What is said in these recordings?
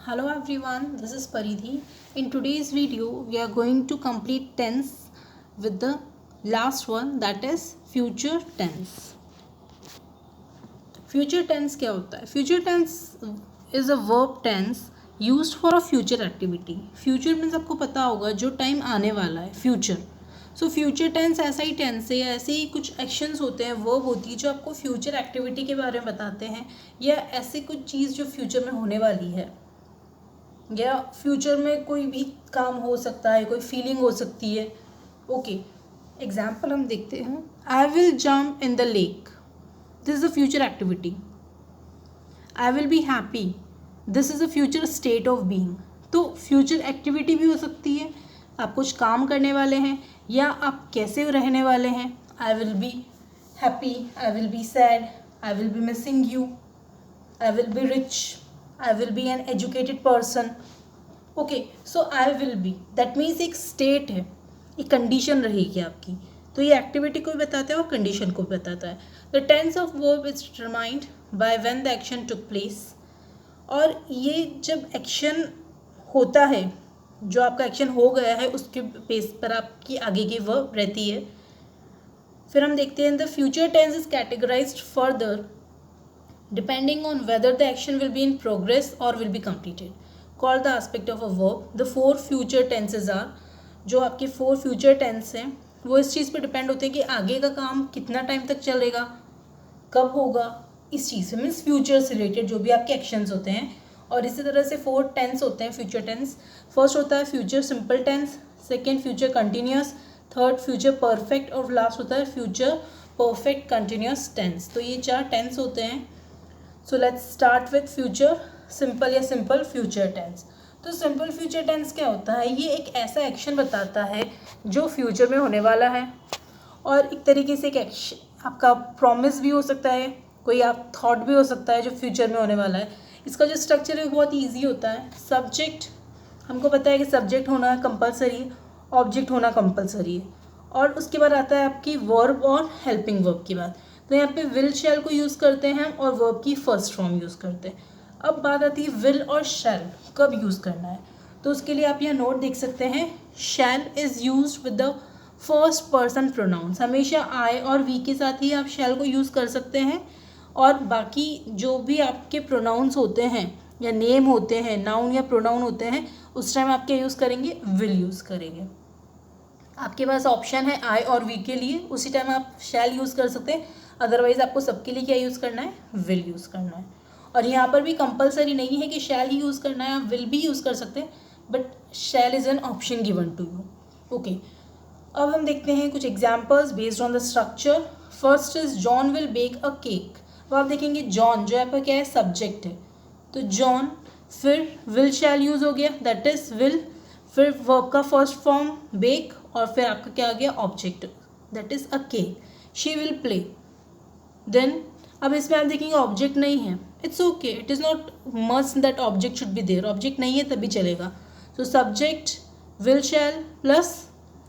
Hello everyone, this is Paridhi. In today's video, we are going to complete tense with the last one, that is future tense. Future tense क्या होता है? Future tense is a verb tense used for a future activity. Future means आपको पता होगा जो time आने वाला है, future. सो फ्यूचर टेंस ऐसा ही टेंस है, ऐसे ही कुछ एक्शंस होते हैं, वर्ब होती है जो आपको फ्यूचर एक्टिविटी के बारे में बताते हैं, या ऐसे कुछ चीज़ जो फ्यूचर में होने वाली है, या फ्यूचर में कोई भी काम हो सकता है, कोई फीलिंग हो सकती है. ओके, एग्जाम्पल हम देखते हैं. I will jump in the lake, this is a future activity. I will be happy, this is a future state of being. तो फ्यूचर एक्टिविटी भी हो सकती है, आप कुछ काम करने वाले हैं या आप कैसे रहने वाले हैं. I will be happy, I will be sad, I will be missing you, I will be rich, I will be an educated person. Okay, so I will be, that means एक स्टेट है, एक condition रहेगी आपकी. तो ये activity को भी बताता है और कंडीशन को भी बताता है. The tense of verb is determined by when the action took place. और ये जब एक्शन होता है, जो आपका एक्शन हो गया है, उसके बेस पर आपकी आगे की वर्ब रहती है. फिर हम देखते हैं the future tense is categorized further depending on whether the action will be in progress or will be completed. Called the aspect of a verb. The four future tenses are, जो आपके four future tense हैं वो इस चीज़ पे depend होते हैं कि आगे का काम कितना टाइम तक चलेगा, कब होगा, इस चीज़ से मीन्स फ्यूचर से रिलेटेड जो भी आपके एक्शंस होते हैं. और इसी तरह से फोर टेंस होते हैं फ्यूचर टेंस. फर्स्ट होता है future simple tense, second future continuous, third future perfect और लास्ट होता है फ्यूचर परफेक्ट कंटिन्यूस टेंस. तो ये चार टेंस होते हैं. So let's start with future simple या सिंपल फ्यूचर टेंस. तो सिंपल फ्यूचर टेंस क्या होता है? ये एक ऐसा एक्शन बताता है जो फ्यूचर में होने वाला है, और एक तरीके से एक एक्शन आपका प्रॉमिस भी हो सकता है, कोई आप थॉट भी हो सकता है जो फ्यूचर में होने वाला है. इसका जो स्ट्रक्चर है वो बहुत ईजी होता है. सब्जेक्ट, हमको पता है कि सब्जेक्ट होना कंपलसरी है, ऑब्जेक्ट होना कंपलसरी है, और उसके बाद आता है आपकी वर्ब और हेल्पिंग वर्ब की बात. तो यहाँ पे विल शैल को यूज़ करते हैं और वर्ब की फर्स्ट फॉर्म यूज़ करते हैं. अब बात आती है विल और शैल कब यूज़ करना है. तो उसके लिए आप यहाँ नोट देख सकते हैं. Shall is used with the first person pronouns. हमेशा आई और वी के साथ ही आप शैल को यूज़ कर सकते हैं, और बाकी जो भी आपके प्रोनाउंस होते हैं या नेम होते हैं, नाउन या प्रोनाउन होते हैं, उस टाइम आप क्या यूज़ करेंगे? विल यूज़ करेंगे. आपके पास ऑप्शन है आई और वी के लिए, उसी टाइम आप शैल यूज़ कर सकते हैं. अदरवाइज आपको सबके लिए क्या यूज़ करना है? विल यूज़ करना है. और यहाँ पर भी कंपलसरी नहीं है कि शैल ही यूज़ करना है, आप विल भी यूज़ कर सकते हैं, but shall is an option given to you. Okay, अब हम देखते हैं कुछ examples based on the structure. First is John will bake a cake. अब आप देखेंगे जॉन जो यहाँ पर क्या है? सब्जेक्ट है. तो जॉन, फिर विल शैल यूज़ हो गया, दैट इज़ विल, फिर वर्ब का फर्स्ट फॉर्म बेक, और फिर आपका क्या आ गया? Object, that is a cake. She will play. Then अब इसमें आप देखेंगे ऑब्जेक्ट नहीं है. It's okay, it is not must that object should be there. Object नहीं है तभी चलेगा. So subject will shall plus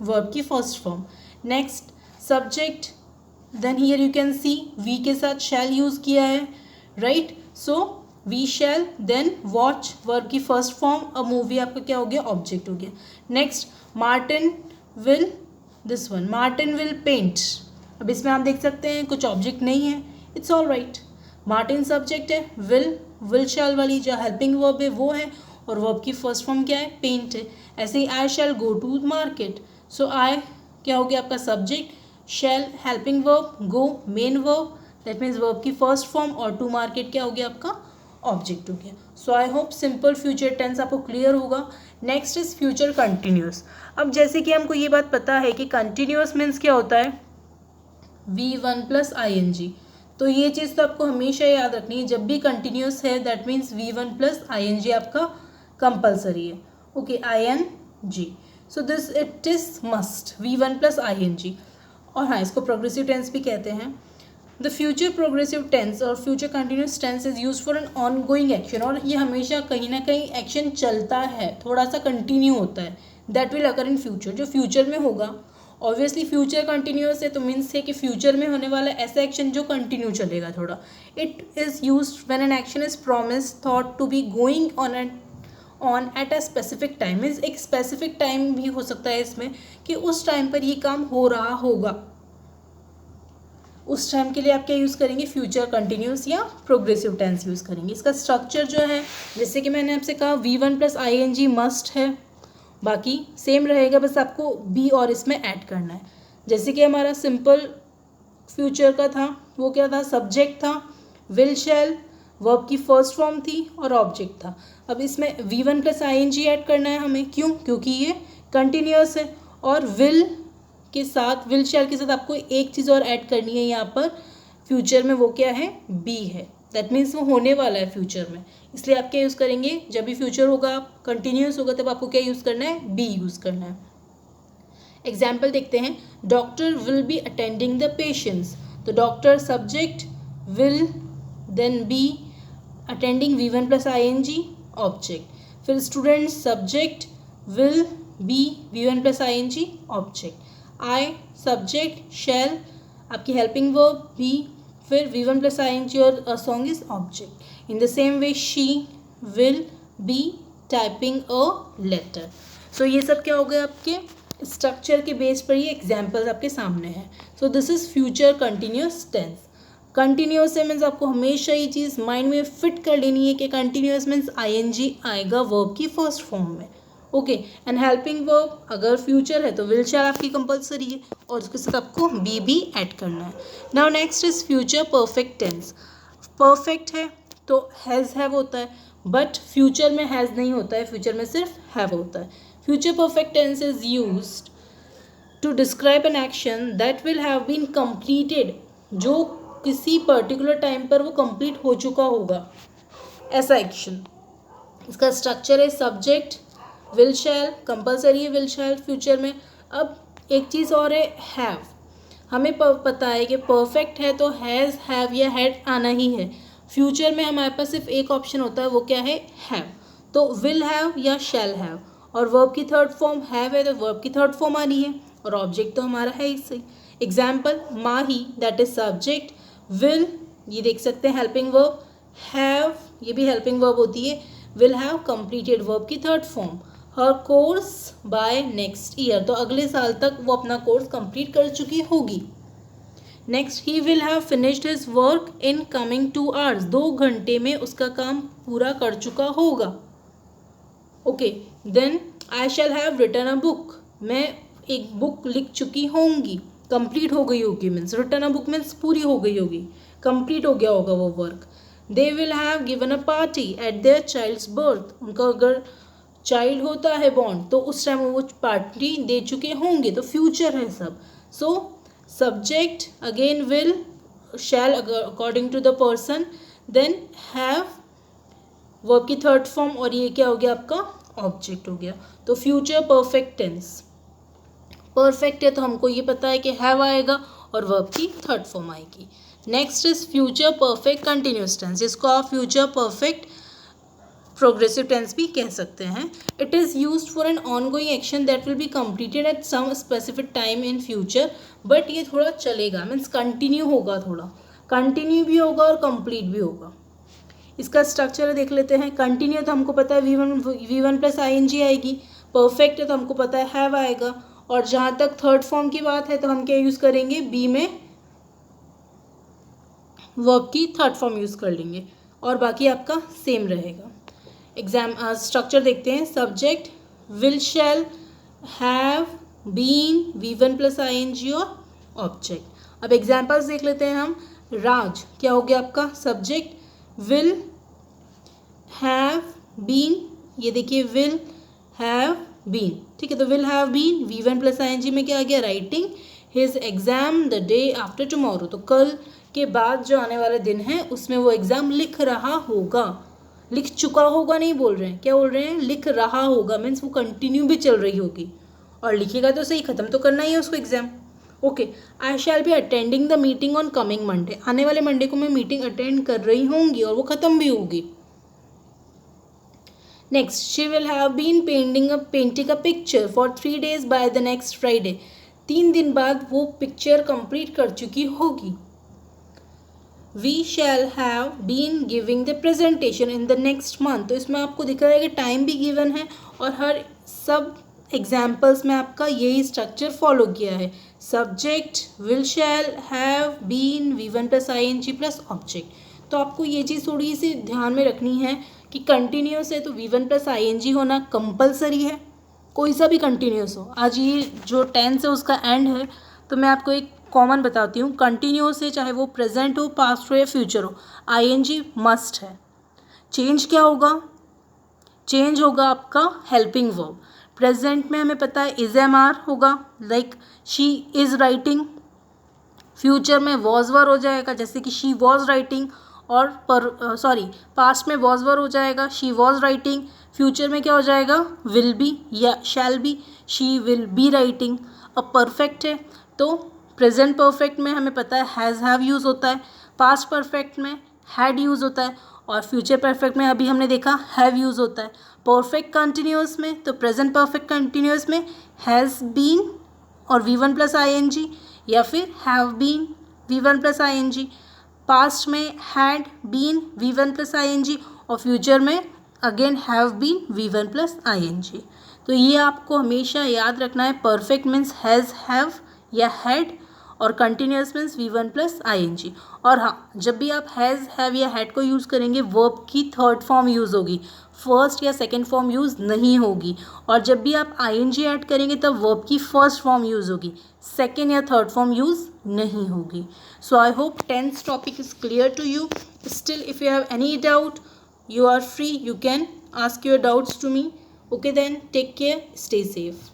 verb की first form. Next subject, then here you can see we के साथ शैल यूज़ किया है, right. So we shall, then watch verb की फर्स्ट फॉर्म, अ मूवी आपका क्या हो गया? ऑब्जेक्ट हो गया. Next Martin will, this one Martin will paint. अब इसमें आप देख सकते हैं कुछ ऑब्जेक्ट नहीं है. It's all right. Martin subject है, विल शैल वाली जो हेल्पिंग वर्ब है वो है, और वर्ब की फर्स्ट फॉर्म क्या है? पेंट है. ऐसे ही आई शैल गो टू मार्केट. सो आई क्या हो गया आपका? Subject, shall helping verb, go main verb, that means verb की फर्स्ट फॉर्म, और टू मार्केट क्या हो गया आपका? ऑब्जेक्ट हो गया. So I hope simple future tense आपको क्लियर होगा. Next is future continuous. अब जैसे कि हमको ये बात पता है कि कंटिन्यूस मीन्स क्या होता है? V1 plus ING. तो ये चीज़ तो आपको हमेशा याद रखनी है, जब भी कंटिन्यूस है that means V1 plus ING आपका कंपलसरी है. Okay, ING. So this it is must, V1 plus ING. और हाँ, इसको प्रोग्रेसिव टेंस भी कहते हैं. द फ्यूचर प्रोग्रेसिव टेंस और future continuous tense is use for an on going action. और ये हमेशा कहीं ना कहीं एक्शन चलता है, थोड़ा सा कंटिन्यू होता है, that will occur in future, जो फ्यूचर में होगा. ऑब्वियसली फ्यूचर कंटिन्यूस है तो मीन्स है कि फ्यूचर में होने वाला ऐसा एक्शन जो कंटिन्यू चलेगा थोड़ा. It is use when an action is promise thought to be going on an on at a specific time. Means एक स्पेसिफिक टाइम भी हो सकता है इसमें कि उस टाइम पर ये काम हो रहा होगा, उस टाइम के लिए आप क्या यूज़ करेंगे, फ्यूचर कंटिन्यूस या प्रोग्रेसिव टेंस यूज़ करेंगे। इसका स्ट्रक्चर जो है, जैसे कि मैंने आपसे कहा V1 + ing मस्ट है, बाकी सेम रहेगा, बस आपको बी और इसमें ऐड करना है। जैसे कि हमारा सिंपल फ्यूचर का था, वो क्या था, सब्जेक्ट था, विल शैल, वर्ब की फर्स्ट फॉर्म थी और ऑब्जेक्ट था। अब इसमें V1 + ing ऐड करना है हमें, क्यों, क्योंकि ये कंटिन्यूस है, और विल के साथ, विल शैल के साथ आपको एक चीज़ और ऐड करनी है यहाँ पर फ्यूचर में, वो क्या है, बी है। दैट मीन्स वो होने वाला है फ्यूचर में, इसलिए आप क्या यूज़ करेंगे, जब भी फ्यूचर होगा, कंटिन्यूस होगा, तब आपको क्या यूज़ करना है, बी यूज़ करना है। एग्जाम्पल देखते हैं, doctor will be attending the patients, तो doctor subject, will then be, attending V1 + ing object, फिर student subject, will be V1 + ing object, I subject, shall आपकी हेल्पिंग वर्ब बी, फिर V1 + ing और song is object. In the same way she will be typing a letter. So ये सब क्या हो गया, आपके स्ट्रक्चर के बेस पर ये एग्जाम्पल्स आपके सामने हैं। So this is future continuous tense. Continuous है मीन्स आपको हमेशा ये चीज़ माइंड में फिट कर लेनी है कि कंटिन्यूस मीन्स ing आएगा वर्ब की फर्स्ट फॉर्म में, ओके। एंड हेल्पिंग वर्ब अगर फ्यूचर है तो विल शैल आपकी कंपलसरी है, और उसके साथ आपको बी ऐड करना है। Now next is future perfect tense. Perfect है तो हैज़ हैव होता है, बट फ्यूचर में हैज़ नहीं होता है, फ्यूचर में सिर्फ हैव होता है। Future perfect tense is used to describe an action that will have been completed, जो किसी पर्टिकुलर टाइम पर वो कंप्लीट हो चुका होगा, ऐसा एक्शन। इसका स्ट्रक्चर है सब्जेक्ट, विल शैल, कंपलसरी है विल शैल फ्यूचर में। अब एक चीज़ और है हैव, हमें पता है कि परफेक्ट है तो हैज़, हैव या हैड आना ही है। फ्यूचर में हमारे पास सिर्फ एक ऑप्शन होता है, वो क्या है, हैव, तो विल हैव या शैल हैव, और वर्ब की थर्ड फॉर्म हैव है तो वर्ब की थर्ड फॉर्म आनी है, और ऑब्जेक्ट तो हमारा है ही सही। Example Mahi that is subject, will ये देख सकते हैं हेल्पिंग वर्ब, हैव ये भी हेल्पिंग वर्ब होती है, विल हैव कंप्लीटेड वर्ब की थर्ड फॉर्म, हर कोर्स बाय नेक्स्ट ईयर तो अगले साल तक वो अपना कोर्स कंप्लीट कर चुकी होगी। Next he will have finished his work in coming 2 hours, 2 घंटे में उसका काम पूरा कर चुका होगा, okay. Then I shall have written a book, मैं एक बुक लिख चुकी होंगी, कंप्लीट हो गई होगी, means written a book means पूरी हो गई होगी, कंप्लीट हो गया होगा वो work. They will have given a party at their child's birth, उनका अगर चाइल्ड होता है बॉन्ड तो उस टाइम वो पार्टी दे चुके होंगे, तो फ्यूचर है सब। So subject again will, shall according to the person, then have verb की थर्ड फॉर्म, और ये क्या हो गया आपका ऑब्जेक्ट हो गया। तो फ्यूचर परफेक्ट टेंस, परफेक्ट है तो हमको ये पता है कि हैव आएगा और वर्ब की थर्ड फॉर्म आएगी। Next is future perfect continuous tense, जिसको आप फ्यूचर परफेक्ट प्रोग्रेसिव टेंस भी कह सकते हैं। It is used for an on going action that will be completed at some specific time in future, but ये थोड़ा चलेगा, मीन्स कंटिन्यू होगा, थोड़ा कंटिन्यू भी होगा और कंप्लीट भी होगा। इसका स्ट्रक्चर देख लेते हैं। कंटिन्यू तो हमको पता है V1 + ing आएगी, परफेक्ट है तो हमको पता है हैव आएगा, और जहाँ तक थर्ड फॉर्म की बात है तो हम क्या यूज़ करेंगे, बी में वर्ब की थर्ड फॉर्म यूज़ कर लेंगे, और बाकी आपका सेम रहेगा। स्ट्रक्चर देखते हैं। Subject will shall have been V1 + ing और ऑब्जेक्ट। अब एग्जाम्पल्स देख लेते हैं हम। राज क्या हो गया आपका सब्जेक्ट, विल हैव बीन, ये देखिए विल हैव बीन, ठीक है। तो will have been V1 + ing में क्या आ गया, writing his exam the day after tomorrow, तो कल के बाद जो आने वाला दिन है उसमें वो एग्ज़ाम लिख रहा होगा, लिख चुका होगा नहीं बोल रहे हैं, क्या बोल रहे हैं, लिख रहा होगा, मीन्स वो कंटिन्यू भी चल रही होगी, और लिखेगा तो सही, ख़त्म तो करना ही है उसको exam, okay. I shall be attending the meeting on coming Monday, आने वाले मंडे को मैं मीटिंग अटेंड कर रही होंगी और वो ख़त्म भी होगी। Next she will have been painting a picture for 3 days by the next Friday, 3 दिन बाद वो पिक्चर कंप्लीट कर चुकी होगी। We shall have been giving the presentation in the next month. तो इसमें आपको दिख रहा है कि टाइम भी गिवन है और हर सब एग्जाम्पल्स में आपका यही स्ट्रक्चर फॉलो किया है। Subject will shall have been V1 plus ING plus object. तो आपको ये चीज़ थोड़ी सी ध्यान में रखनी है कि कंटिन्यूस है तो V1 प्लस ING होना कंपलसरी है, कोई सा भी कंटिन्यूस हो। आज ये जो टेंस है उसका एंड है, तो मैं आपको एक कॉमन बताती हूँ। कंटिन्यूस है चाहे वो प्रेजेंट हो, पास्ट हो या फ्यूचर हो, ING मस्ट है। चेंज क्या होगा? चेंज होगा आपका हेल्पिंग वर्ब। प्रेजेंट में हमें पता है इज एम आर होगा, like she is writing. Future में वॉज वर हो जाएगा, जैसे कि शी वॉज राइटिंग, और पास्ट में वॉज वर हो जाएगा, शी वॉज राइटिंग। फ्यूचर में क्या हो जाएगा? विल बी या shall be, she will be writing. अब परफेक्ट है तो प्रेजेंट परफेक्ट में हमें पता है हैज़ हैव यूज़ होता है, पास्ट परफेक्ट में हैड यूज़ होता है, और फ्यूचर परफेक्ट में अभी हमने देखा हैव यूज़ होता है। परफेक्ट कंटिन्यूअस में तो प्रेजेंट परफेक्ट कंटिन्यूअस में हैज़ बीन और V1 प्लस ING, या फिर have been V1 plus ING। Past में had been V1 plus ING, और फ्यूचर में again have been V1 plus ING। तो ये आपको हमेशा याद रखना है। परफेक्ट मीन्स हैज़, हैव या हैड, और continuous means V1 plus ING। और हाँ, जब भी आप हैज़, हैव या हैड को यूज़ करेंगे वर्ब की थर्ड फॉर्म यूज़ होगी, फर्स्ट या सेकेंड फॉर्म यूज़ नहीं होगी। और जब भी आप ING ऐड करेंगे तब वर्ब की फर्स्ट फॉर्म यूज़ होगी, सेकेंड या थर्ड फॉर्म यूज़ नहीं होगी। So I hope tenth topic is clear to you. Still if you have any doubt you are free, you can ask your doubts to me. Okay then, take care, stay safe.